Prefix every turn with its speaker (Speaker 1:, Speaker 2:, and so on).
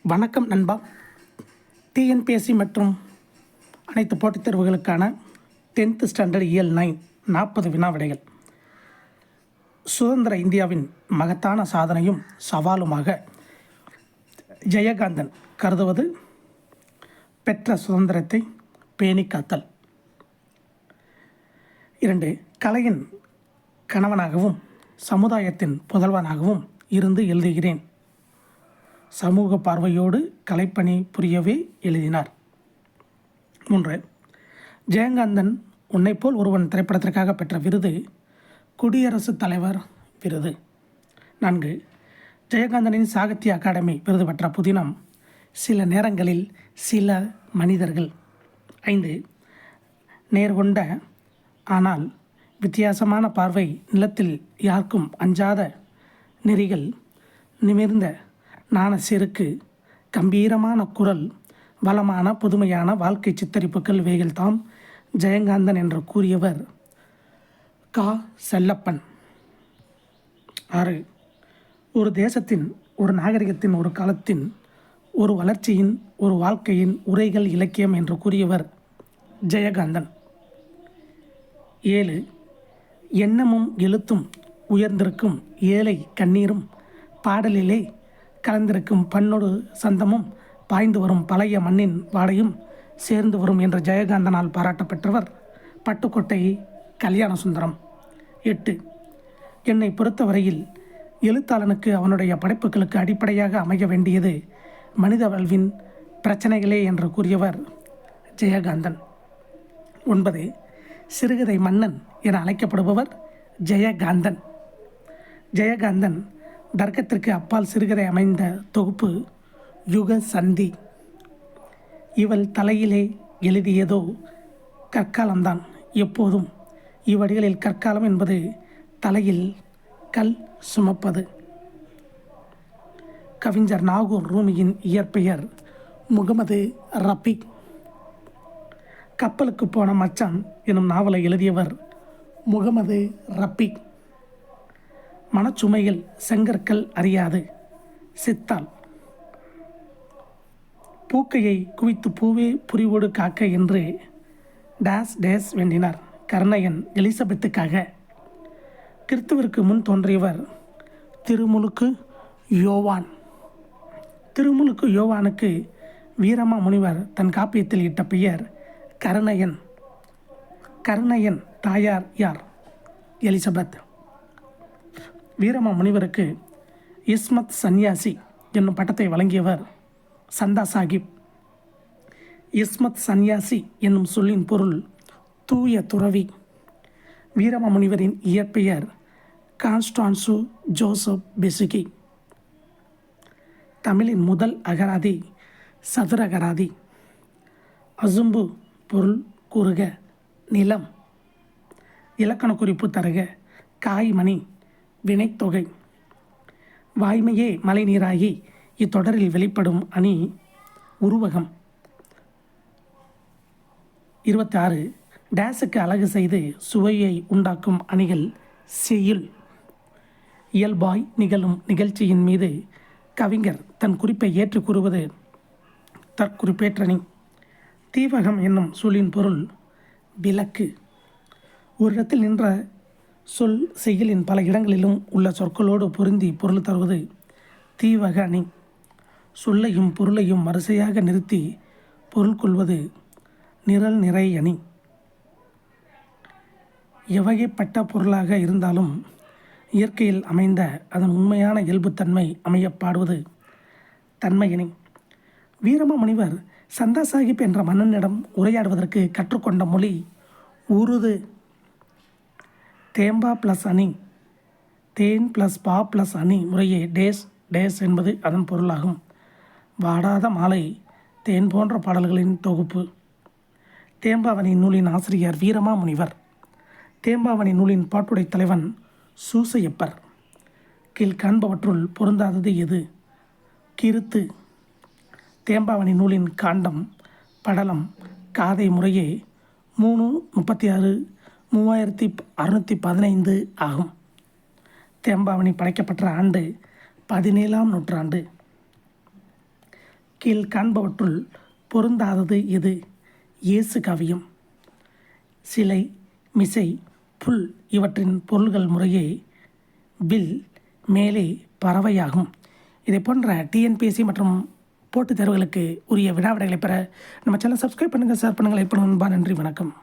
Speaker 1: வணக்கம் நண்பா. டிஎன்பிஎஸ்சி மற்றும் அனைத்து போட்டித் தேர்வுகளுக்கான 10th ஸ்டாண்டர்ட் இயல் 9 40 வினா விடைகள். சுதந்திர இந்தியாவின் மகத்தான சாதனையும் சவாலுமாக ஜெயகாந்தன் கருதுவது பெற்ற சுதந்திரத்தை பேணி காத்தல். 2. கலையின் கணவனாகவும் சமுதாயத்தின் புதல்வனாகவும் இருந்து எழுதுகிறேன். சமூக பார்வையோடு கலைப்பணி புரியவே எழுதினார். 3. ஜெயகாந்தன் உன்னைப்போல் ஒருவன் திரைப்படத்திற்காக பெற்ற விருது குடியரசுத் தலைவர் விருது. 4. ஜெயகாந்தனின் சாகித்ய அகாடமி விருது பெற்ற புதினம் சில நேரங்களில் சில மனிதர்கள். 5. நேர்கொண்ட ஆனால் வித்தியாசமான பார்வை, நிலத்தில் யாருக்கும் அஞ்சாத நெறிகள், நிமிர்ந்த நாண செருக்கு, கம்பீரமான குரல், வளமான புதுமையான வாழ்க்கை சித்தரிப்புகள் இவைகள்தாம் ஜெயகாந்தன் என்று கூறியவர் கா. செல்லப்பன். 6. ஒரு தேசத்தின், ஒரு நாகரிகத்தின், ஒரு காலத்தின், ஒரு வளர்ச்சியின், ஒரு வாழ்க்கையின் உரைகள் இலக்கியம் என்று கூறியவர் ஜெயகாந்தன். 7. எண்ணமும் எழுத்தும் உயர்ந்திருக்கும் ஏழை கண்ணீரும் பாடலிலே கலந்திருக்கும் பண்ணொடு சந்தமும் பாய்ந்து வரும் பழைய மண்ணின் வாடையும் சேர்ந்து வரும் என்ற ஜெயகாந்தனால் பாராட்டப்பெற்றவர் பட்டுக்கோட்டை கல்யாண சுந்தரம். 8. என்னை பொறுத்தவரையில் எழுத்தாளனுக்கு அவனுடைய படைப்புகளுக்கு அடிப்படையாக அமைய வேண்டியது மனித வாழ்வின் பிரச்சனைகளே என்று கூறியவர் ஜெயகாந்தன். 9. சிறுகதை மன்னன் என அழைக்கப்படுபவர் ஜெயகாந்தன். ஜெயகாந்தன் தர்க்கத்திற்கு அப்பால் சிறுகதை அமைந்த தொகுப்பு யுக சந்தி. இவள் தலையிலே எழுதியதோ கற்காலம்தான். எப்போதும் இவ்வடிகளில் கற்காலம் என்பது தலையில் கல் சுமப்பது. கவிஞர் நாகூர் ரூமியின் இயற்பெயர் முகமது ரபி. கப்பலுக்கு போன மச்சான் எனும் நாவலை எழுதியவர் முகமது ரபி. மனச்சுமையில் செங்கற்கள் அறியாது சித்தாள். பூக்கையை குவித்து பூவே புரிவோடு காக்க என்று டேஸ் டேஸ் வேண்டினார் கருணையன் எலிசபெத்துக்காக. கிறிஸ்துவிற்கு முன் தோன்றியவர் திருமுழுக்கு யோவான். திருமுழுக்கு யோவானுக்கு வீரமா முனிவர் தன் காப்பியத்தில் இட்ட பெயர் கருணையன். கருணையன் தாயார் யார்? எலிசபெத். வீரமா முனிவருக்கு இஸ்மத் சந்நியாசி என்னும் பட்டத்தை வழங்கியவர் சந்தா சாஹிப். இஸ்மத் சந்நியாசி என்னும் சொல்லின் பொருள் தூய துறவி. வீரமா முனிவரின் இயற்பெயர் கான்ஸ்டான்சு ஜோசப் பெசுகி. தமிழின் முதல் அகராதி சதுரகராதி. அசும்பு பொருள் கூறுக, நிலம். இலக்கண குறிப்பு தருக, காய்மணி, வினைத்தொகை. வாய்மையே மழை நீராகி இத்தொடரில் வெளிப்படும் அணி உருவகம். 26. டேஸுக்கு அழகு செய்து சுவையை உண்டாக்கும் அணிகள் செய்யுள். இயல்பாய் நிகழும் நிகழ்ச்சியின் மீது கவிஞர் தன் குறிப்பை ஏற்று கூறுவது தற்குறிப்பேற்றணி. தீவகம் என்னும் சொல்லின் பொருள் விளக்கு. ஒரு இடத்தில் நின்ற சொல் செய்யுளின் பல இடங்களிலும் உள்ள சொற்களோடு பொருந்தி பொருள் தருவது தீவக அணி. சொல்லையும் பொருளையும் வரிசையாக நிறுத்தி பொருள் கொள்வது நிரல் நிறை அணி. எவ்வகைப்பட்ட பொருளாக இருந்தாலும் இயற்கையில் அமைந்த அதன் உண்மையான இயல்புத்தன்மை அமையப்பாடுவது தன்மையணி. வீரமா முனிவர் சந்தா சாஹிப் என்ற மன்னனிடம் உரையாடுவதற்கு கற்றுக்கொண்ட மொழி உருது. தேம்பா ப்ளஸ் அணி, தேன் ப்ளஸ் பா ப்ளஸ் அணி முறையே டேஸ் டேஸ் என்பது அதன் பொருளாகும். வாடாத மாலை தேன் போன்ற பாடல்களின் தொகுப்பு. தேம்பாவணி நூலின் ஆசிரியர் வீரமா முனிவர். தேம்பாவணி நூலின் பாட்டுடை தலைவன் சூசையப்பர். கீழ்காண்பவற்றுள் பொருந்தாதது எது? கிருத்து. தேம்பாவணி நூலின் காண்டம், படலம், காதை முறையே 336 3615 ஆகும். தேம்பாவணி படைக்கப்பட்ட ஆண்டு 17ஆம் நூற்றாண்டு. கீழ் காண்பவற்றுள் பொருந்தாதது எது? இயேசு காவியம். சிலை, மிசை, புல் இவற்றின் பொருள்கள் முறையே வில், மேலே, பறவையாகும். இதை போன்ற டிஎன்பிஎஸ்சி மற்றும் போட்டித் தேர்வுகளுக்கு உரிய வினாவிடைகளை பெற நம்ம சேனல் சப்ஸ்கிரைப் பண்ணுங்கள், ஷேர் பண்ணுங்கள். இப்போ நண்பா, நன்றி, வணக்கம்.